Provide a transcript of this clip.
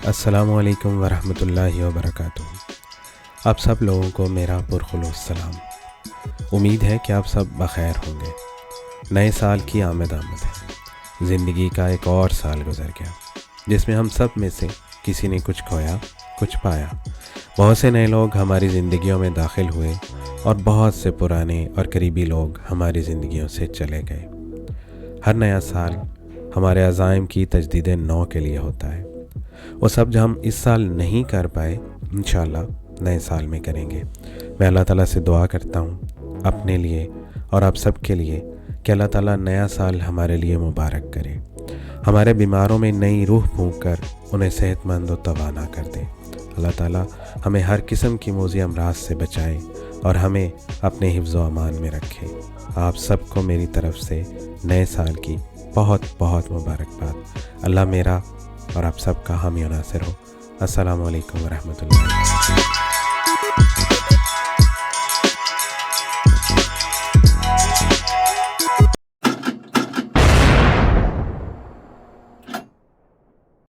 السلام علیکم ورحمۃ اللہ وبرکاتہ۔ آپ سب لوگوں کو میرا پرخلوص سلام۔ امید ہے کہ آپ سب بخیر ہوں گے۔ نئے سال کی آمد ہے۔ زندگی کا ایک اور سال گزر گیا جس میں ہم سب میں سے کسی نے کچھ کھویا، کچھ پایا۔ بہت سے نئے لوگ ہماری زندگیوں میں داخل ہوئے اور بہت سے پرانے اور قریبی لوگ ہماری زندگیوں سے چلے گئے۔ ہر نیا سال ہمارے عزائم کی تجدید نو کے لیے ہوتا ہے۔ وہ سب جو ہم اس سال نہیں کر پائے انشاءاللہ نئے سال میں کریں گے۔ میں اللہ تعالیٰ سے دعا کرتا ہوں اپنے لیے اور آپ سب کے لیے کہ اللہ تعالیٰ نیا سال ہمارے لیے مبارک کرے، ہمارے بیماروں میں نئی روح پھونک کر انہیں صحت مند و توانا کر دے۔ اللہ تعالیٰ ہمیں ہر قسم کی موذی امراض سے بچائے اور ہمیں اپنے حفظ و امان میں رکھے۔ آپ سب کو میری طرف سے نئے سال کی بہت بہت مبارکباد۔ اللہ میرا اور آپ سب کا حامی و ناصر ہو۔ السلام علیکم ورحمۃ اللہ۔